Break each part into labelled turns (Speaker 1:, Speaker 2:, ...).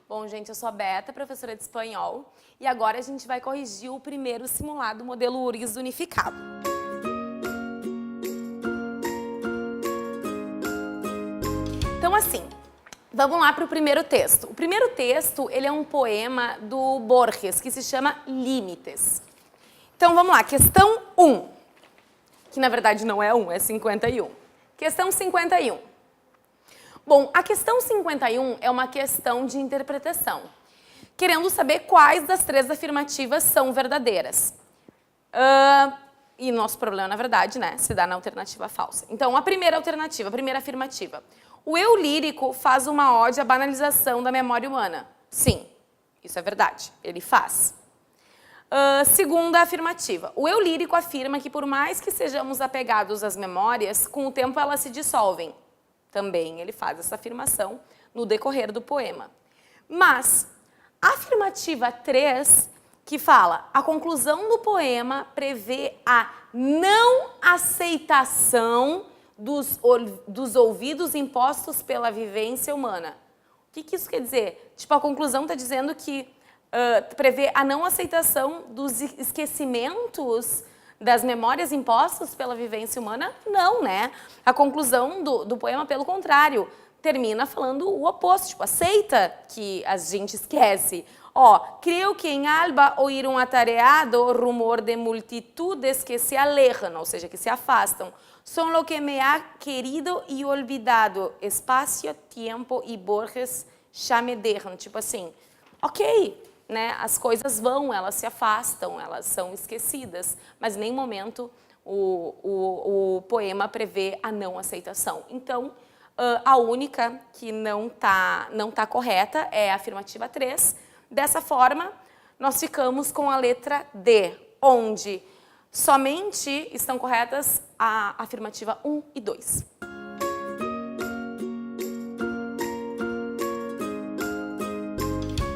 Speaker 1: Bom, gente, eu sou a Beta, professora de espanhol, e agora a gente vai corrigir o primeiro simulado modelo URGS unificado. Então, assim, vamos lá para o primeiro texto. O primeiro texto, ele é um poema do Borges, que se chama Límites. Então, vamos lá, questão 1, que na verdade não é 1, é 51. Questão 51. Bom, a questão 51 é uma questão de interpretação, querendo saber quais das três afirmativas são verdadeiras. E nosso problema, na verdade, né, se dá na alternativa falsa. Então, a primeira alternativa, a primeira afirmativa. O eu lírico faz uma ode à banalização da memória humana. Sim, isso é verdade, ele faz. Segunda afirmativa. O eu lírico afirma que por mais que sejamos apegados às memórias, com o tempo elas se dissolvem. Também ele faz essa afirmação no decorrer do poema. Mas a afirmativa 3, que fala: a conclusão do poema prevê a não aceitação dos ouvidos impostos pela vivência humana. O que isso quer dizer? Tipo, a conclusão está dizendo que prevê a não aceitação dos esquecimentos das memórias impostas pela vivência humana? Não, né? A conclusão do poema, pelo contrário, termina falando o oposto, tipo, aceita que a gente esquece. Creo que em alba oír atareado rumor de multitudes que se alejam, ou seja, que se afastam. Son lo que me ha querido y olvidado, espacio, tiempo y Borges já me dejan. Tipo assim, ok, né? As coisas vão, elas se afastam, elas são esquecidas, mas em nenhum momento o poema prevê a não aceitação. Então, a única que não tá correta é a afirmativa 3. Dessa forma, nós ficamos com a letra D, onde somente estão corretas a afirmativa 1 e 2.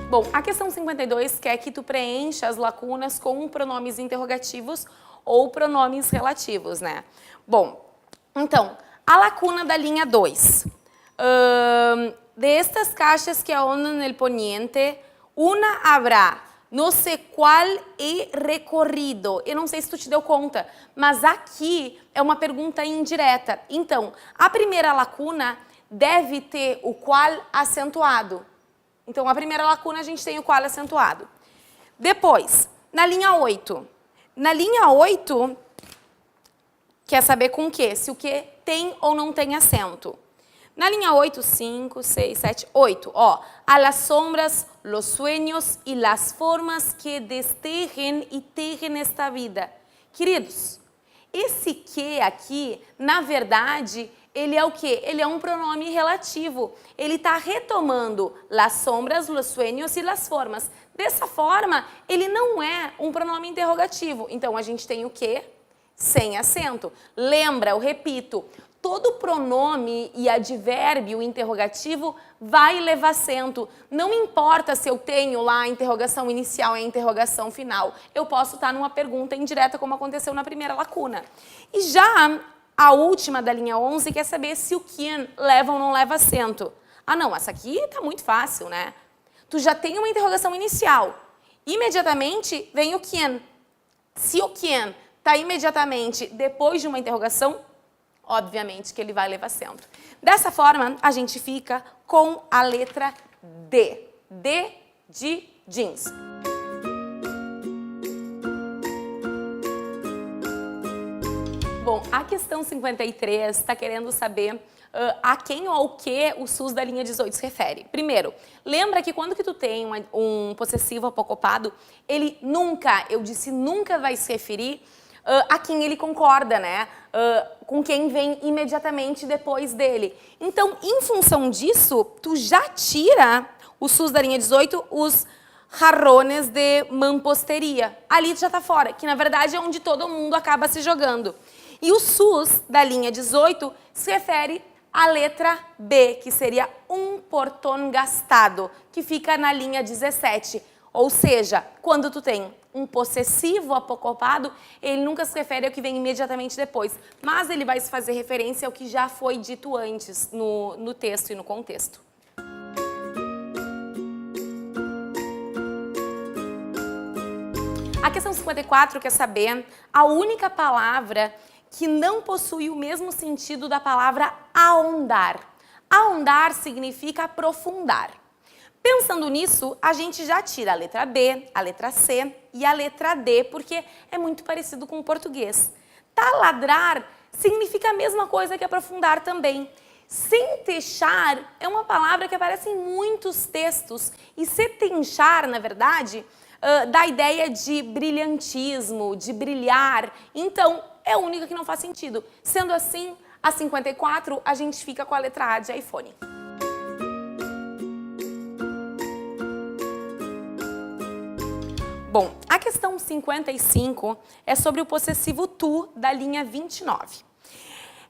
Speaker 1: Bom, a questão 52 quer que tu preencha as lacunas com pronomes interrogativos ou pronomes relativos, né? Bom, então, a lacuna da linha 2. De estas caixas que ahondan en el poniente, una habrá, no sé cuál he recorrido. Eu não sei se tu te deu conta, mas aqui é uma pergunta indireta. Então, a primeira lacuna deve ter o qual acentuado. Então, a primeira lacuna a gente tem o qual acentuado. Depois, na linha 8. Na linha 8, quer saber com o quê? Se o quê tem ou não tem acento. Na linha 8, 5, 6, 7, 8. A las sombras, los sueños y las formas que destejen y tejen esta vida. Queridos, esse que aqui, na verdade, ele é o quê? Ele é um pronome relativo. Ele está retomando las sombras, los sueños e las formas. Dessa forma, ele não é um pronome interrogativo. Então, a gente tem o quê? Sem acento. Lembra, eu repito, todo pronome e advérbio interrogativo vai levar acento. Não importa se eu tenho lá a interrogação inicial e a interrogação final. Eu posso estar numa pergunta indireta, como aconteceu na primeira lacuna. E já a última da linha 11 quer saber se o quien leva ou não leva acento. Não, essa aqui tá muito fácil, né? Tu já tem uma interrogação inicial. Imediatamente vem o quien. Se o quien tá imediatamente depois de uma interrogação, obviamente que ele vai levar acento. Dessa forma, a gente fica com a letra D. D de jeans. Bom, a questão 53 está querendo saber a quem ou ao que o SUS da linha 18 se refere. Primeiro, lembra que quando que tu tem um possessivo apocopado, ele nunca, eu disse nunca, vai se referir a quem ele concorda, né? Com quem vem imediatamente depois dele. Então, em função disso, tu já tira o SUS da linha 18, os jarrones de mamposteria. Ali tu já tá fora, que na verdade é onde todo mundo acaba se jogando. E o SUS da linha 18 se refere à letra B, que seria um portão gastado, que fica na linha 17. Ou seja, quando tu tem um possessivo apocopado, ele nunca se refere ao que vem imediatamente depois, mas ele vai se fazer referência ao que já foi dito antes no texto e no contexto. 54 quer saber a única palavra que não possui o mesmo sentido da palavra ahondar. Ahondar significa aprofundar. Pensando nisso, a gente já tira a letra B, a letra C e a letra D, porque é muito parecido com o português. Taladrar significa a mesma coisa que aprofundar também. Sentechar é uma palavra que aparece em muitos textos e setenchar, na verdade, dá a ideia de brilhantismo, de brilhar. Então, é a única que não faz sentido. Sendo assim, a 54 a gente fica com a letra A de iPhone. Bom, a questão 55 é sobre o possessivo tu da linha 29.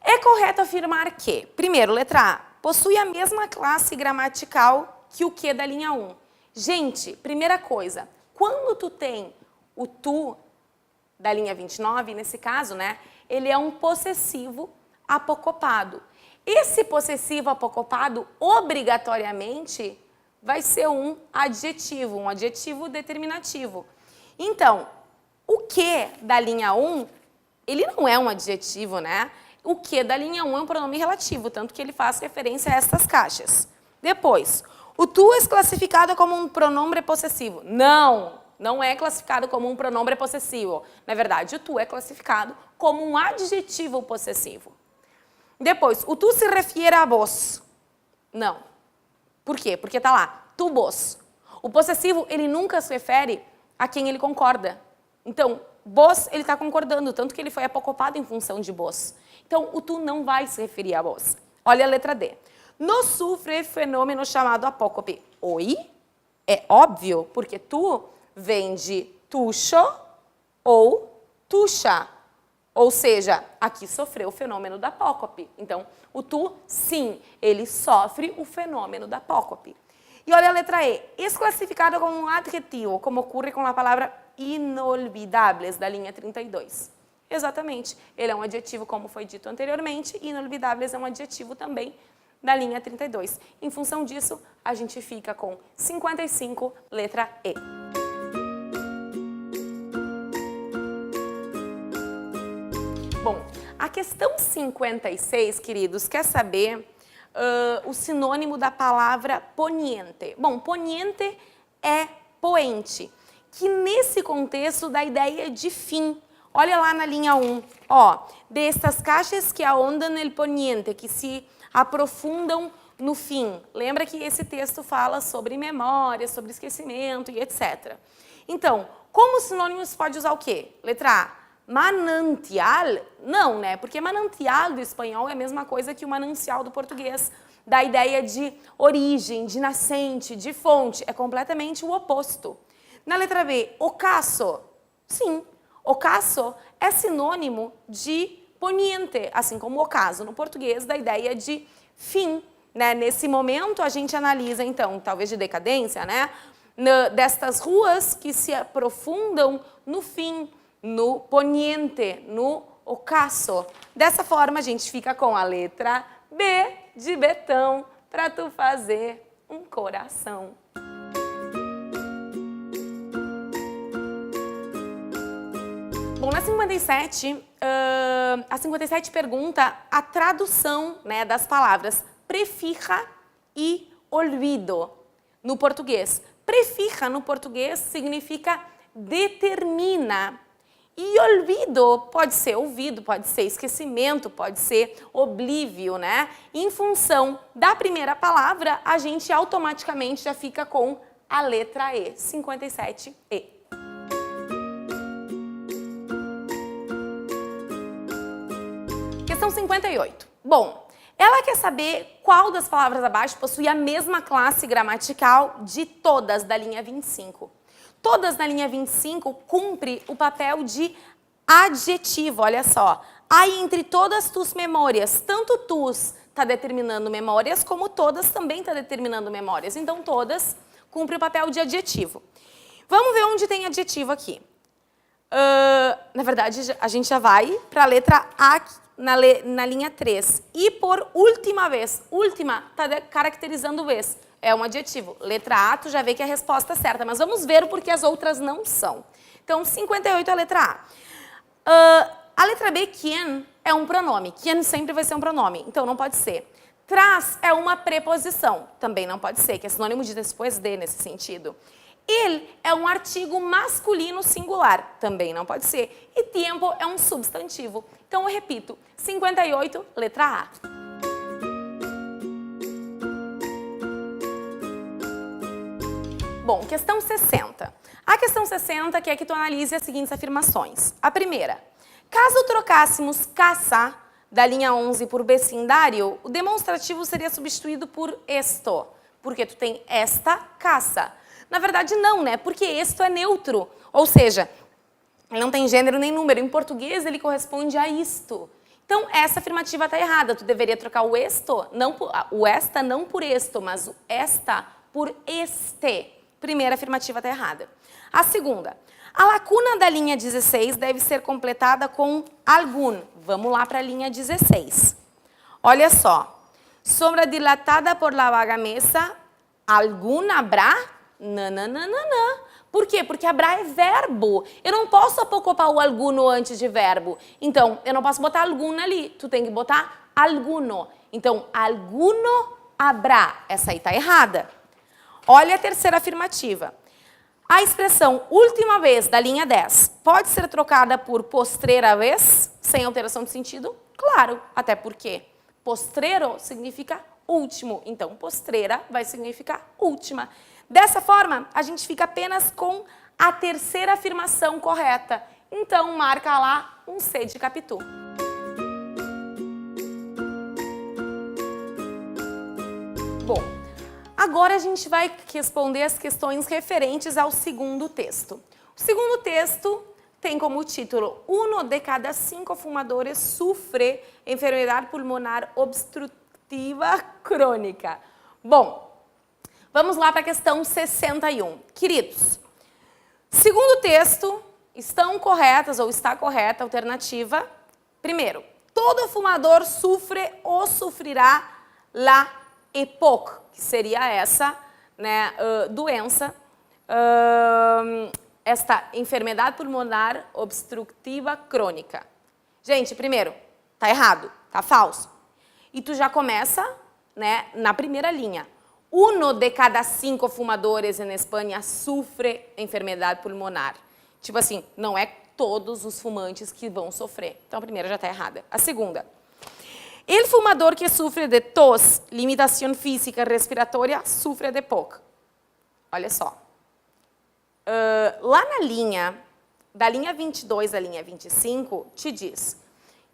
Speaker 1: É correto afirmar que, primeiro, letra A, possui a mesma classe gramatical que o que da linha 1. Gente, primeira coisa, quando tu tem o tu da linha 29, nesse caso, né, ele é um possessivo apocopado. Esse possessivo apocopado, obrigatoriamente, vai ser um adjetivo determinativo. Então, o que da linha 1, ele não é um adjetivo, né? O que da linha 1 é um pronome relativo, tanto que ele faz referência a estas caixas. Depois, o tu é classificado como um pronome possessivo. Não é classificado como um pronome possessivo. Na verdade, o tu é classificado como um adjetivo possessivo. Depois, o tu se refere a vos. Não. Por quê? Porque tá lá, tu vos. O possessivo, ele nunca se refere a quem ele concorda. Então, vos, ele está concordando, tanto que ele foi apocopado em função de vos. Então, o tu não vai se referir a vos. Olha a letra D. No sofre fenômeno chamado apócope. Oi? É óbvio, porque tu vem de tuxo ou tuxa. Ou seja, aqui sofreu o fenômeno da apócope. Então, o tu, sim, ele sofre o fenômeno da apócope. E olha a letra E. É classificado como um adjetivo, como ocorre com a palavra inolvidables, da linha 32. Exatamente. Ele é um adjetivo, como foi dito anteriormente, e inolvidables é um adjetivo também da linha 32. Em função disso, a gente fica com 55, letra E. Bom, a questão 56, queridos, quer saber o sinônimo da palavra poniente. Bom, poniente é poente, que nesse contexto dá a ideia de fim. Olha lá na linha 1, ó, destas caixas que ahondam no poniente, que se aprofundam no fim. Lembra que esse texto fala sobre memória, sobre esquecimento e etc. Então, como sinônimos pode usar o quê? Letra A. Manancial? Não, né? Porque manancial do espanhol é a mesma coisa que o manancial do português. Dá a ideia de origem, de nascente, de fonte. É completamente o oposto. Na letra B, ocaso. Sim, ocaso é sinônimo de poniente, assim como ocaso no português dá a ideia de fim. Né? Nesse momento a gente analisa, então, talvez de decadência, né? Destas ruas que se aprofundam no fim, no poniente, no ocaso. Dessa forma, a gente fica com a letra B de Betão, para tu fazer um coração. Bom, na 57, a 57 pergunta a tradução, né, das palavras prefija e olvido no português. Prefija no português significa determina. E olvido pode ser ouvido, pode ser esquecimento, pode ser oblívio, né? Em função da primeira palavra, a gente automaticamente já fica com a letra E, 57E. Questão 58. Bom, ela quer saber qual das palavras abaixo possui a mesma classe gramatical de todas da linha 25. Todas na linha 25 cumpre o papel de adjetivo, olha só. Aí entre todas tus memórias, tanto tus está determinando memórias, como todas também está determinando memórias. Então todas cumpre o papel de adjetivo. Vamos ver onde tem adjetivo aqui. Na verdade, a gente já vai para a letra A na linha 3. E por última vez, última está caracterizando vez. é um adjetivo. Letra A, tu já vê que é a resposta certa, mas vamos ver porque as outras não são. Então, 58 é a letra A. A letra B, quien, é um pronome. Quien sempre vai ser um pronome, então não pode ser. Traz é uma preposição, também não pode ser, que é sinônimo de depois de, nesse sentido. Il é um artigo masculino singular, também não pode ser. E tempo é um substantivo. Então, eu repito, 58, letra A. Bom, questão 60. A questão 60 quer que tu analise as seguintes afirmações. A primeira, caso trocássemos casa da linha 11 por vecindário, o demonstrativo seria substituído por esto, porque tu tem esta casa. Na verdade, não, né? Porque esto é neutro, ou seja, ele não tem gênero nem número. Em português, ele corresponde a isto. Então, essa afirmativa está errada. Tu deveria trocar o esto, não por, o esta não por esto, mas o esta por este. Primeira afirmativa está errada. A segunda, a lacuna da linha 16 deve ser completada com algum. Vamos lá para a linha 16. Olha só. Sombra dilatada por la vaga mesa, algum habrá? Nananana. Por quê? Porque habrá é verbo. Eu não posso apocopar o alguno antes de verbo. Então, eu não posso botar algum ali. Tu tem que botar alguno. Então, alguno habrá. Essa aí está errada. Olha a terceira afirmativa. A expressão última vez da linha 10 pode ser trocada por postreira vez, sem alteração de sentido? Claro, até porque postrero significa último. Então, postreira vai significar última. Dessa forma, a gente fica apenas com a terceira afirmação correta. Então, marca lá um C de Capitu. Bom, agora a gente vai responder as questões referentes ao segundo texto. O segundo texto tem como título: 1 de cada 5 fumadores sofre enfermidade pulmonar obstrutiva crônica. Bom, vamos lá para a questão 61. Queridos, segundo texto, estão corretas ou está correta a alternativa. Primeiro, todo fumador sofre ou sofrerá la EPOC, que seria essa, né, doença, esta enfermidade pulmonar obstrutiva crônica. Gente, primeiro, tá errado, tá falso. E tu já começa, né, na primeira linha. 1 de cada 5 fumadores na Espanha sofre enfermidade pulmonar. Tipo assim, não é todos os fumantes que vão sofrer. Então, a primeira já está errada. A segunda. El fumador que sofre de tos, limitação física respiratória, sofre de POC. Olha só. Lá na linha, da linha 22 à linha 25, te diz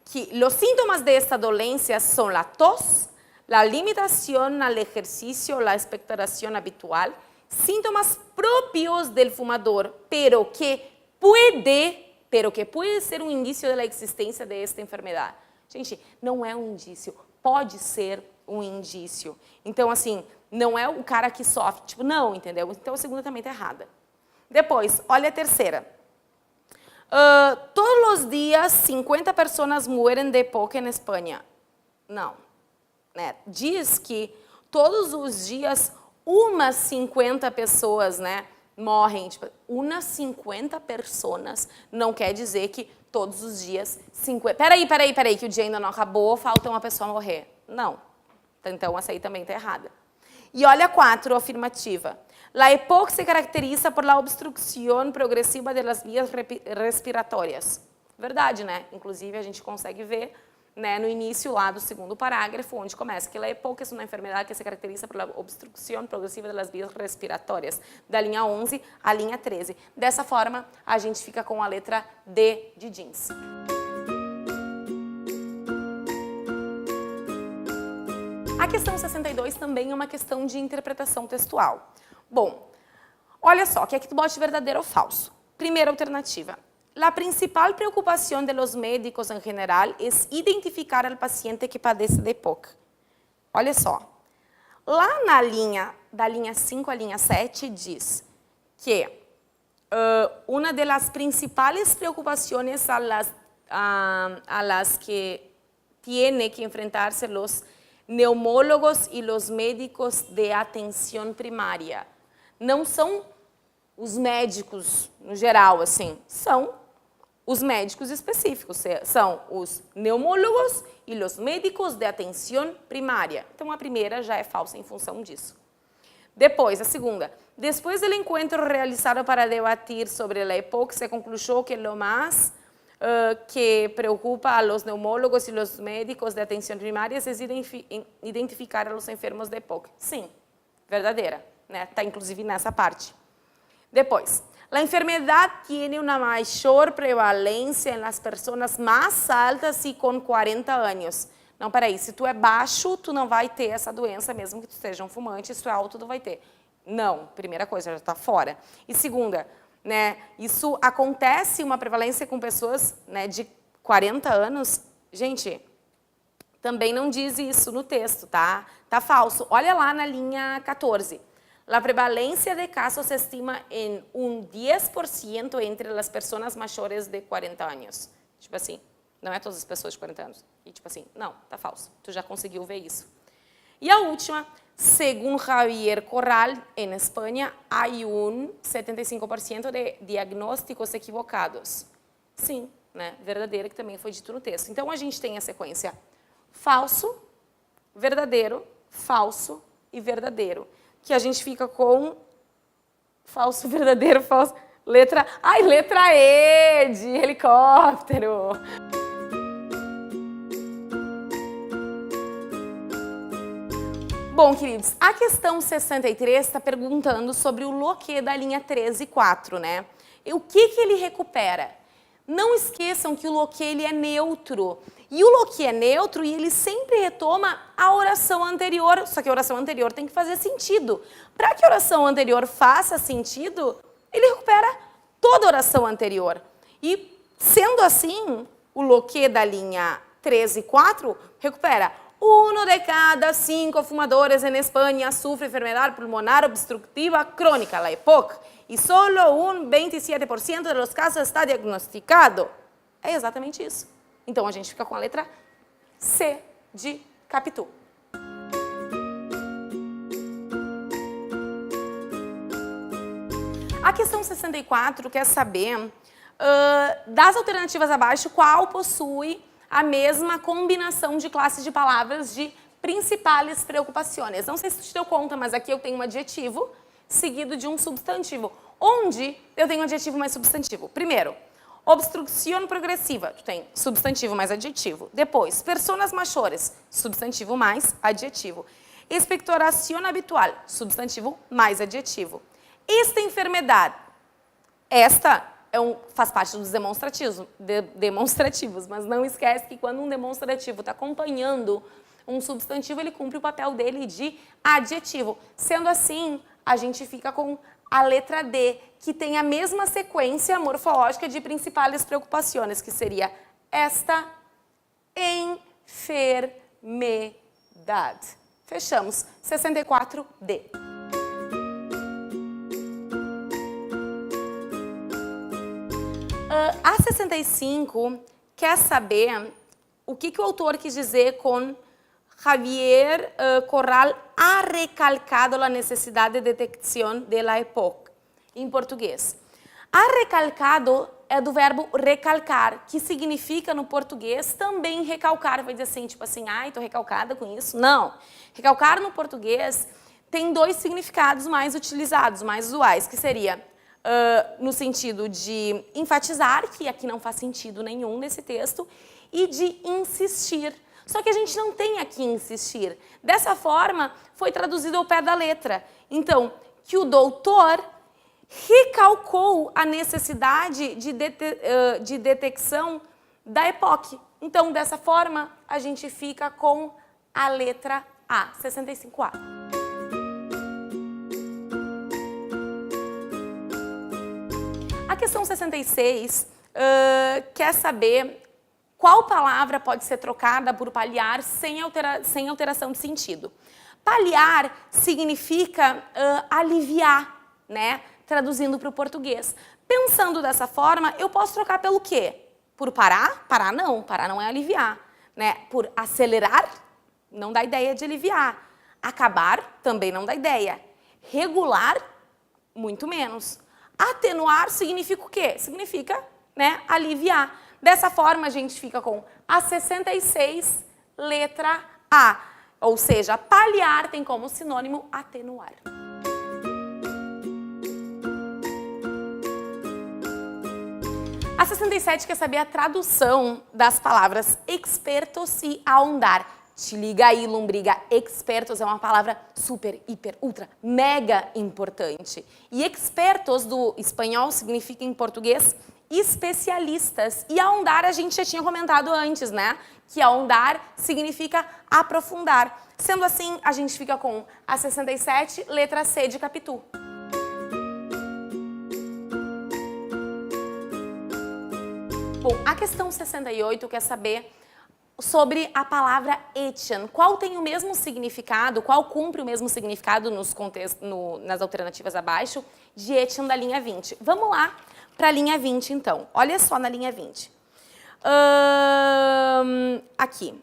Speaker 1: que os sintomas desta doença são a tos, la limitación al ejercicio, la expectoración habitual, síntomas propios del fumador, pero que puede ser um indício da existência desta enfermidade. Gente, não é um indício, pode ser um indício. Então, assim, não é o cara que sofre, tipo, não, entendeu? Então, a segunda também está errada. Depois, olha a terceira. Todos os dias, 50 pessoas morrem de POC na Espanha. Não. Né? Diz que todos os dias umas 50 pessoas, né, morrem. Tipo, umas 50 pessoas não quer dizer que todos os dias 50... Peraí, que o dia ainda não acabou, falta uma pessoa morrer. Não. Então, essa aí também está errada. E olha a 4, afirmativa. La EPOC se caracteriza por la obstrucción progresiva de las vías respiratórias. Verdade, né? Inclusive, a gente consegue ver, né, no início lá do segundo parágrafo, onde começa que la EPOC é uma enfermidade que se caracteriza por la obstrucción progresiva de las vías respiratórias, da linha 11 à linha 13. Dessa forma, a gente fica com a letra D de jeans. A questão 62 também é uma questão de interpretação textual. Bom, olha só, que aqui tu bote verdadeiro ou falso. Primeira alternativa. La principal preocupación de los médicos en general es identificar al paciente que padece de EPOC. Olha só. Lá na linha, da linha 5 à linha 7, diz que uma de las principales preocupaciones a las que tiene que enfrentarse los neumólogos e los médicos de atenção primária. Não são os médicos no geral, assim, são os médicos específicos, são os neumólogos e los médicos de atenção primária. Então, a primeira já é falsa em função disso. Depois, a segunda. Después del encuentro realizado para debatir sobre la EPOC, se concluyó que lo más que preocupa a los neumólogos y los médicos de atención primaria es identificar a los enfermos de EPOC. Sim, verdadeira, né? Está inclusive nessa parte. Depois, la enfermedad tiene una mayor prevalencia en las personas más altas y con 40 años. Não, peraí, se tu é baixo, tu não vai ter essa doença, mesmo que tu seja um fumante, se tu é alto, tu vai ter. Não, primeira coisa, já está fora. E segunda, né, isso acontece uma prevalência com pessoas, né, de 40 anos. Gente, também não diz isso no texto, tá? Tá falso. Olha lá na linha 14. La prevalencia de casos se estima em 10% entre as pessoas maiores de 40 anos. Tipo assim, não é todas as pessoas de 40 anos. E tipo assim, não, tá falso. Tu já conseguiu ver isso. E a última, según Javier Corral, en España hay un 75% de diagnósticos equivocados. Sim, né? Verdadeiro, que também foi dito no texto. Então, a gente tem a sequência falso, verdadeiro, falso e verdadeiro. Que a gente fica com falso, verdadeiro, falso, letra E de helicóptero. Bom, queridos, a questão 63 está perguntando sobre o loquê da linha 13 e 4, né? E o que ele recupera? Não esqueçam que o loquê ele é neutro. E o loquê é neutro e ele sempre retoma a oração anterior, só que a oração anterior tem que fazer sentido. Para que a oração anterior faça sentido, ele recupera toda a oração anterior. E, sendo assim, o loquê da linha 13 e 4 recupera 1 de cada 5 fumadores en España sufre enfermedad pulmonar obstructiva crónica, la EPOC, y solo un 27% de los casos está diagnosticado. É exatamente isso. Então, a gente fica com a letra C de Capitu. A questão 64 quer saber, das alternativas abaixo, qual possui a mesma combinação de classes de palavras de principais preocupações. Não sei se tu te deu conta, mas aqui eu tenho um adjetivo seguido de um substantivo. Onde eu tenho adjetivo mais substantivo? Primeiro, obstrução progressiva. Tu tem substantivo mais adjetivo. Depois, personas mayores, substantivo mais adjetivo. Expectoração habitual, substantivo mais adjetivo. Esta enfermidade, faz parte dos demonstrativos, mas não esquece que quando um demonstrativo está acompanhando um substantivo, ele cumpre o papel dele de adjetivo. Sendo assim, a gente fica com a letra D, que tem a mesma sequência morfológica de principais preocupações, que seria esta enfermedade. Fechamos. 64D. A 65 quer saber o que o autor quis dizer com Javier Corral ha recalcado a necessidade de detecção de la EPOC, em português. Ha recalcado é do verbo recalcar, que significa no português também recalcar. Vai dizer assim, tipo assim, ai, tô recalcada com isso. Não. Recalcar no português tem dois significados mais utilizados, mais usuais, que seria no sentido de enfatizar, que aqui não faz sentido nenhum nesse texto, e de insistir. Só que a gente não tem aqui insistir. Dessa forma, foi traduzido ao pé da letra. Então, que o doutor recalcou a necessidade de detecção da EPOC. Então, dessa forma, a gente fica com a letra A, 65A. A questão 66 quer saber qual palavra pode ser trocada por paliar sem alteração de sentido. Paliar significa aliviar, né? Traduzindo para o português. Pensando dessa forma, eu posso trocar pelo quê? Por parar? Parar não é aliviar. Né? Por acelerar? Não dá ideia de aliviar. Acabar também não dá ideia. Regular, muito menos. Atenuar significa o quê? Significa, né, aliviar. Dessa forma, a gente fica com a 66, letra A. Ou seja, paliar tem como sinônimo atenuar. A 67 quer saber a tradução das palavras expertos e ahondar. Te liga aí, lombriga. Expertos é uma palavra super, hiper, ultra, mega importante. E expertos do espanhol significa em português especialistas. E ahondar a gente já tinha comentado antes, né? Que ahondar significa aprofundar. Sendo assim, a gente fica com a 67, letra C de Capitu. Bom, a questão 68 quer saber sobre a palavra Etienne. Qual tem o mesmo significado, qual cumpre o mesmo significado nas alternativas abaixo de Etienne da linha 20. Vamos lá para a linha 20, então. Olha só na linha 20. Aqui.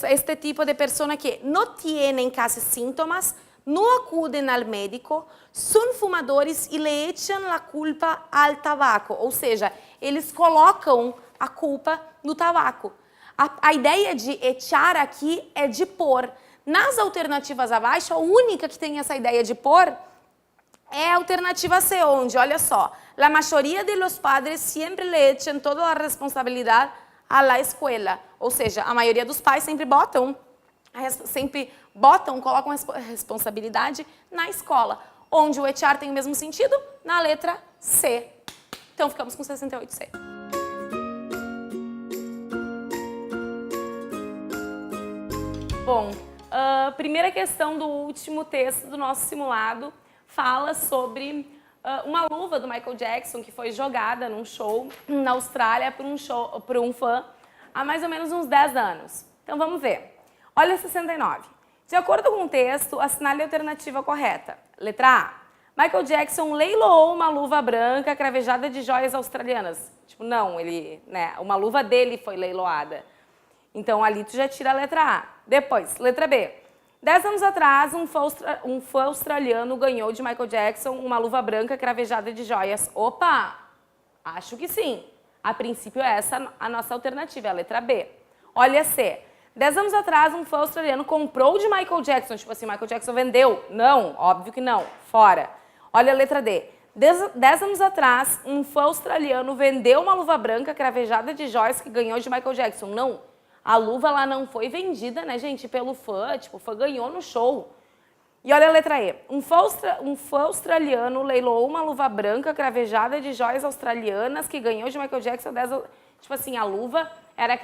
Speaker 1: Este tipo de persona que no tienen casi síntomas, no acuden al médico, son fumadores y le echan la culpa al tabaco. Ou seja, eles colocam a culpa no tabaco. A ideia de echar aqui é de pôr. Nas alternativas abaixo, a única que tem essa ideia de pôr é a alternativa C, onde, olha só, la mayoría de los padres siempre le echan toda a responsabilidad a la escuela. Ou seja, a maioria dos pais sempre colocam a responsabilidade na escola. Onde o echar tem o mesmo sentido? Na letra C. Então, ficamos com 68C. Bom, a primeira questão do último texto do nosso simulado fala sobre uma luva do Michael Jackson que foi jogada num show na Austrália por um fã há mais ou menos uns 10 anos. Então vamos ver. Olha 69. De acordo com o texto, assinale a alternativa correta. Letra A. Michael Jackson leiloou uma luva branca cravejada de joias australianas. Tipo, não, uma luva dele foi leiloada. Então, ali tu já tira a letra A. Depois, letra B. 10 anos atrás, um fã australiano ganhou de Michael Jackson uma luva branca cravejada de joias. Opa! Acho que sim. A princípio, essa a nossa alternativa, é a letra B. Olha C. 10 anos atrás, um fã australiano comprou de Michael Jackson. Tipo assim, Michael Jackson vendeu? Não, óbvio que não. Fora. Olha a letra D. 10 anos atrás, um fã australiano vendeu uma luva branca cravejada de joias que ganhou de Michael Jackson. Não. A luva lá não foi vendida, né, gente, pelo fã. Tipo, o fã ganhou no show. E olha a letra E. Um fã australiano leiloou uma luva branca cravejada de joias australianas que ganhou de Michael Jackson. Tipo assim, a luva era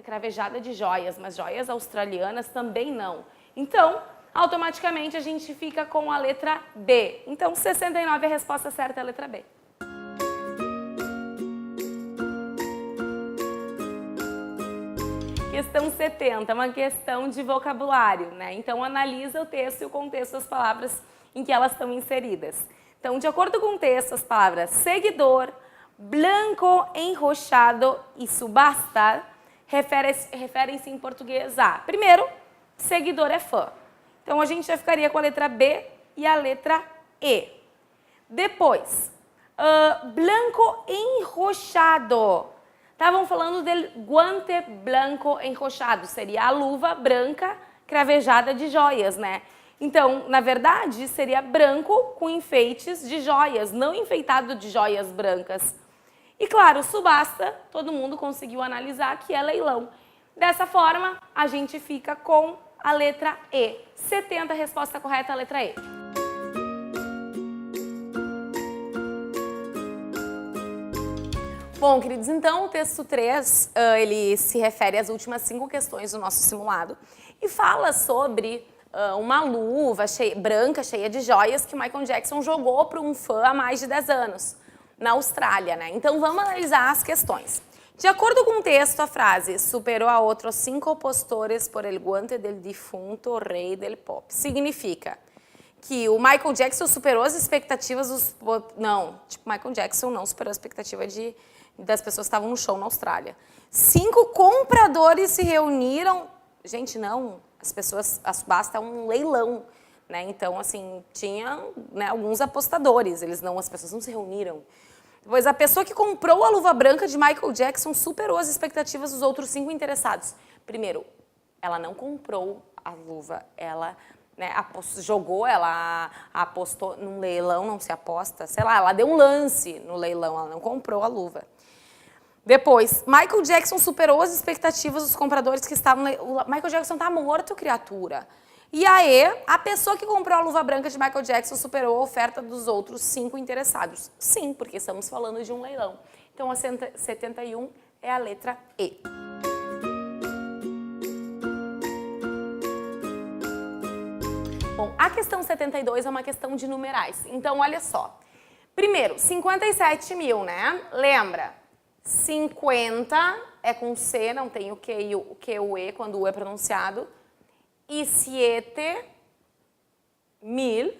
Speaker 1: cravejada de joias, mas joias australianas também não. Então, automaticamente a gente fica com a letra B. Então, 69 é a resposta certa, é a letra B. Questão 70, uma questão de vocabulário, né? Então, analisa o texto e o contexto das palavras em que elas estão inseridas. Então, de acordo com o texto, as palavras seguidor, blanco, enrochado e subasta referem-se em português a, primeiro, seguidor é fã. Então, a gente já ficaria com a letra B e a letra E. Depois, blanco enrochado. Estavam falando do guante blanco enrochado, seria a luva branca cravejada de joias, né? Então, na verdade, seria branco com enfeites de joias, não enfeitado de joias brancas. E claro, subasta, todo mundo conseguiu analisar que é leilão. Dessa forma, a gente fica com a letra E. 70, a resposta correta, a letra E. Bom, queridos, então o texto 3, ele se refere às últimas 5 questões do nosso simulado e fala sobre uma luva branca cheia de joias que Michael Jackson jogou para um fã há mais de 10 anos, na Austrália, né? Então vamos analisar as questões. De acordo com o texto, a frase superou a outros 5 postores por el guante del difunto rei del pop significa que o Michael Jackson superou as expectativas dos... Não, tipo, Michael Jackson não superou a expectativa das pessoas que estavam no show na Austrália. 5 compradores se reuniram... Gente, não. a subasta é um leilão, né? Então, assim, tinha, né, alguns apostadores, as pessoas não se reuniram. Pois a pessoa que comprou a luva branca de Michael Jackson superou as expectativas dos outros 5 interessados. Primeiro, ela não comprou a luva, ela, né, jogou, ela apostou num leilão, não se aposta, sei lá, ela deu um lance no leilão, ela não comprou a luva. Depois, Michael Jackson superou as expectativas dos compradores que estavam... Michael Jackson tá morto, criatura. E aí, a pessoa que comprou a luva branca de Michael Jackson superou a oferta dos outros 5 interessados. Sim, porque estamos falando de um leilão. Então, a 71 é a letra E. Bom, a questão 72 é uma questão de numerais. Então, olha só. Primeiro, 57 mil, né? Lembra, 50 é com C, não tem o Q e o E quando o E é pronunciado. E 7 mil.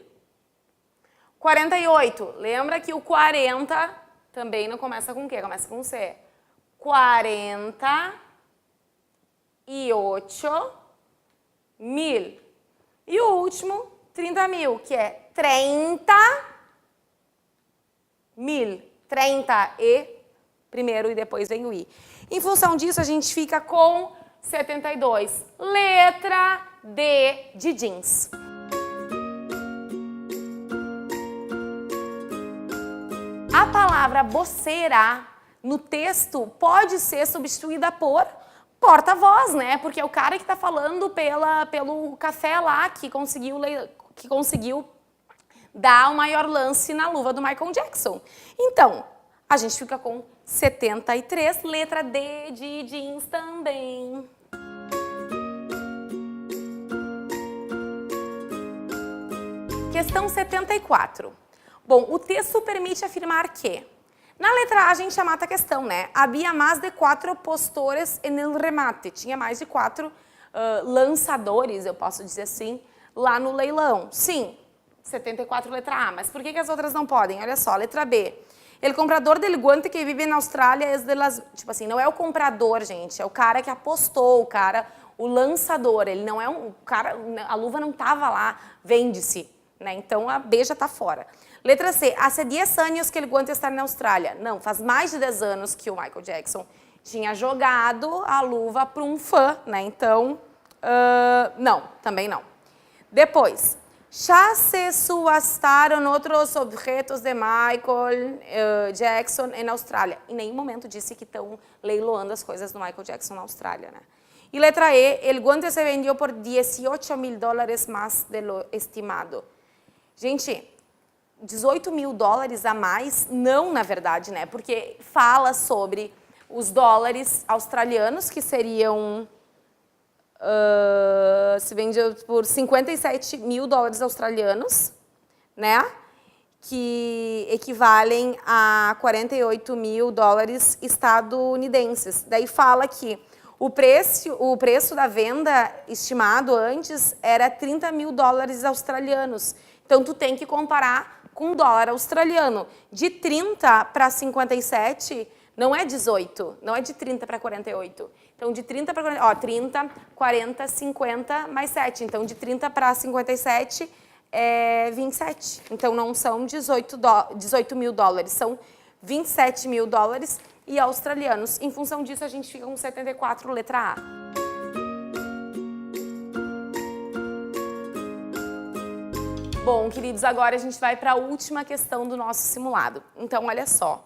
Speaker 1: 48. Lembra que o 40 também não começa com Q, começa com C. 48 mil. E o último, 30 mil, que é 30 mil. 30 E primeiro e depois vem o I. Em função disso, a gente fica com 72. Letra D de jeans. A palavra boceira no texto pode ser substituída por porta-voz, né? Porque é o cara que está falando pelo café lá que conseguiu dar o maior lance na luva do Michael Jackson. Então, a gente fica com 73, letra D de jeans também. Questão 74. Bom, o texto permite afirmar que, na letra A a gente já mata a questão, né? Havia mais de 4 postores no remate. Tinha mais de 4 lançadores, eu posso dizer assim, lá no leilão. Sim, 74 letra A, mas por que as outras não podem? Olha só, letra B. El comprador del guante que vive na Austrália é de las... Tipo assim, não é o comprador, gente, é o cara que apostou, o lançador. Ele não é um cara, a luva não estava lá, vende-se, né? Então a B já está fora. Letra C. Hace 10 anos que el guante está na Austrália. Não, faz mais de 10 anos que o Michael Jackson tinha jogado a luva para um fã, né? Então, não, também não. Depois, já se subastaram outros objetos de Michael Jackson na Austrália. Em nenhum momento disse que estão leiloando as coisas do Michael Jackson na Austrália, né? E letra E, el guante se vendeu por $18 mil mais de lo estimado. Gente, $18 mil a mais? Não, na verdade, né? Porque fala sobre os dólares australianos, que seriam... se vende por $57 mil australianos, né? Que equivalem a $48 mil estadunidenses. Daí fala que o preço da venda estimado antes era $30 mil australianos. Então, tu tem que comparar com o dólar australiano. De 30 para 57, não é 18, não é de 30 para 48. Então, de 30 para 40, ó, 30, 40, 50, mais 7. Então, de 30 para 57 é 27. Então, não são 18 mil dólares, são 27 mil dólares e australianos. Em função disso, a gente fica com 74, letra A. Bom, queridos, agora a gente vai para a última questão do nosso simulado. Então, olha só.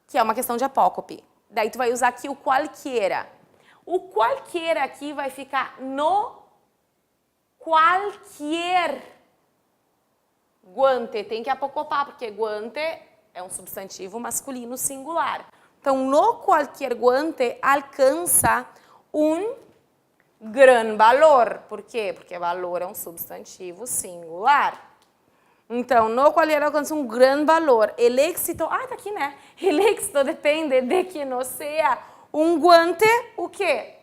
Speaker 1: Que é uma questão de apócope. Daí tu vai usar aqui o qualquer. O qualquer aqui vai ficar no qualquer guante. Tem que apocopar, porque guante é um substantivo masculino singular. Então, no qualquer guante alcança um gran valor. Por quê? Porque valor é um substantivo singular. Então, no qualquer alcança um gran valor. El éxito, tá aqui, né? El éxito depende de que não seja um guante, o quê?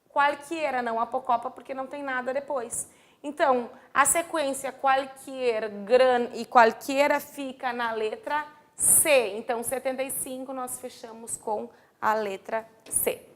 Speaker 1: Qualquer, não apocopa, porque não tem nada depois. Então, a sequência qualquer, gran e qualquer fica na letra C. Então, 75 nós fechamos com a letra C.